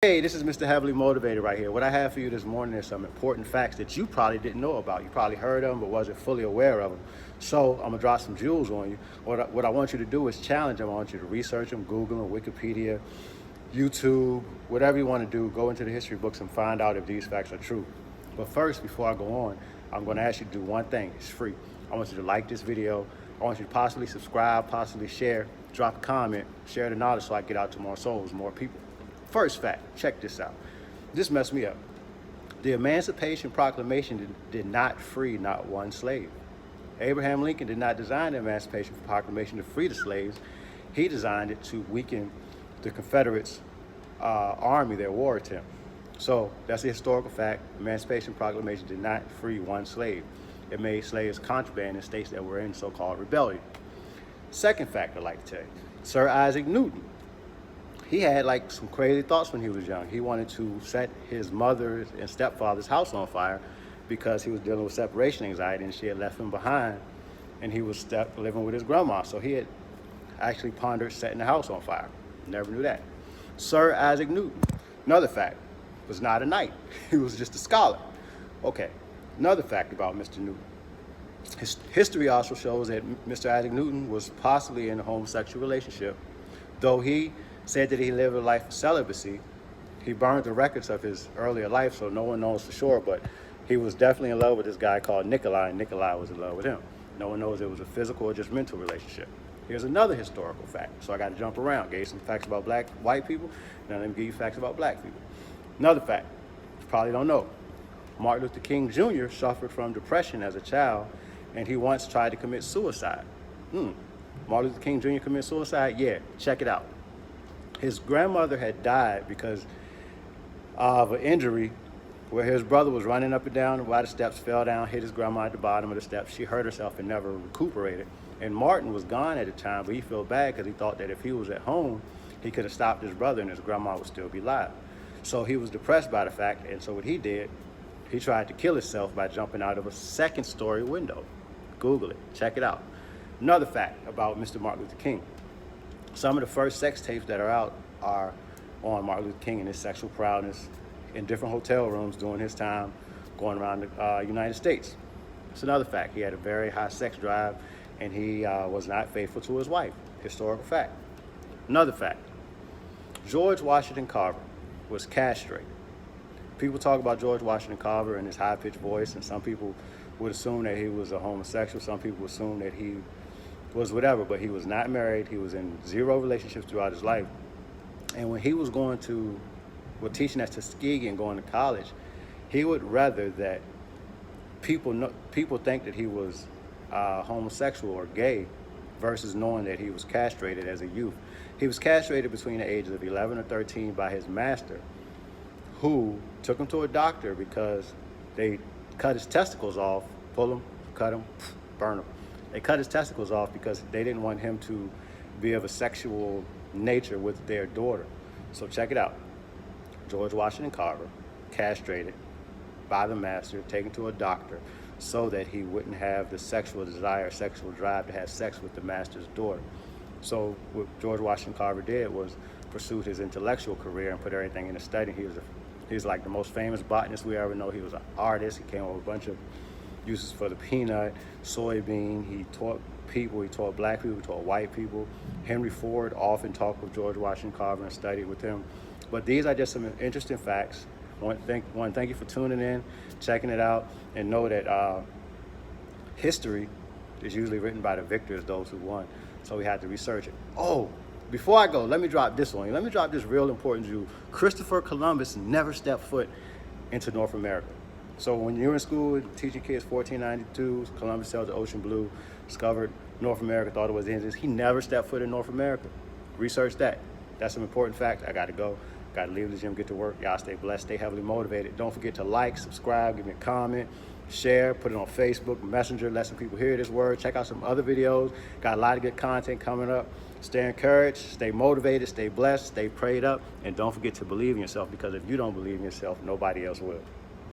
Hey, this is Mr. Heavily Motivated right here. What I have for you this morning is some important facts that you probably didn't know about. You probably heard of them, but wasn't fully aware of them. So I'm gonna drop some jewels on you. What I want you to do is challenge them. I want you to research them, Google them, Wikipedia, YouTube, whatever you want to do. Go into the history books and find out if these facts are true. But first, before I go on, I'm gonna ask you to do one thing. It's free. I want you to like this video. I want you to possibly subscribe, possibly share, drop a comment, share the knowledge so I get out to more souls, more people. First fact, check this out. This messed me up. The Emancipation Proclamation did not free not one slave. Abraham Lincoln did not design the Emancipation Proclamation to free the slaves. He designed it to weaken the Confederates' army, their war attempt. So that's a historical fact. The Emancipation Proclamation did not free one slave. It made slaves contraband in states that were in so-called rebellion. Second fact I'd like to tell you, Sir Isaac Newton. He had like some crazy thoughts when he was young. He wanted to set his mother's and stepfather's house on fire because he was dealing with separation anxiety and she had left him behind and he was living with his grandma. So he had actually pondered setting the house on fire. Never knew that. Sir Isaac Newton, another fact, was not a knight. He was just a scholar. Okay, another fact about Mr. Newton. History also shows that Mr. Isaac Newton was possibly in a homosexual relationship. Though he said that he lived a life of celibacy, he burned the records of his earlier life, so no one knows for sure, but he was definitely in love with this guy called Nikolai, and Nikolai was in love with him. No one knows it was a physical or just mental relationship. Here's another historical fact. So I got to jump around. Gave some facts about white people, now let me give you facts about black people. Another fact, you probably don't know. Martin Luther King Jr. suffered from depression as a child, and he once tried to commit suicide. Martin Luther King Jr. committed suicide? Yeah, check it out. His grandmother had died because of an injury where his brother was running up and down while the steps, fell down, hit his grandma at the bottom of the steps. She hurt herself and never recuperated. And Martin was gone at the time, but he felt bad because he thought that if he was at home, he could have stopped his brother and his grandma would still be alive. So he was depressed by the fact, and so what he did, he tried to kill himself by jumping out of a second-story window. Google it, check it out. Another fact about Mr. Martin Luther King. Some of the first sex tapes that are out are on Martin Luther King and his sexual prowess in different hotel rooms during his time going around the United States. It's another fact. He had a very high sex drive and he was not faithful to his wife. Historical fact. Another fact. George Washington Carver was castrated. People talk about George Washington Carver and his high-pitched voice, and some people would assume that he was a homosexual. Some people assume that he was whatever, but he was not married. He was in 0 relationships throughout his life. And when he was teaching at Tuskegee and going to college, he would rather that people think that he was homosexual or gay versus knowing that he was castrated as a youth. He was castrated between the ages of 11 or 13 by his master, who took him to a doctor because they cut his testicles off, pull him, cut him, burn him. They cut his testicles off because they didn't want him to be of a sexual nature with their daughter. So check it out. George Washington Carver, castrated by the master, taken to a doctor so that he wouldn't have the sexual desire, sexual drive to have sex with the master's daughter. So what George Washington Carver did was pursue his intellectual career and put everything into study. He was like the most famous botanist we ever know. He was an artist. He came up with a bunch of uses for the peanut, soybean. He taught people, he taught black people, he taught white people. Henry Ford often talked with George Washington Carver and studied with him. But these are just some interesting facts. Thank you for tuning in, checking it out, and know that history is usually written by the victors, those who won. So we had to research it. Oh, before I go, let me drop this on you. Let me drop this real important jewel. Christopher Columbus never stepped foot into North America. So when you're in school teaching kids 1492, Columbus sailed the ocean blue, discovered North America, thought it was Indians. He never stepped foot in North America. Research that. That's an important fact. I got to go. Got to leave the gym, get to work. Y'all stay blessed, stay heavily motivated. Don't forget to like, subscribe, give me a comment, share, put it on Facebook, Messenger, let some people hear this word. Check out some other videos. Got a lot of good content coming up. Stay encouraged, stay motivated, stay blessed, stay prayed up, and don't forget to believe in yourself, because if you don't believe in yourself, nobody else will.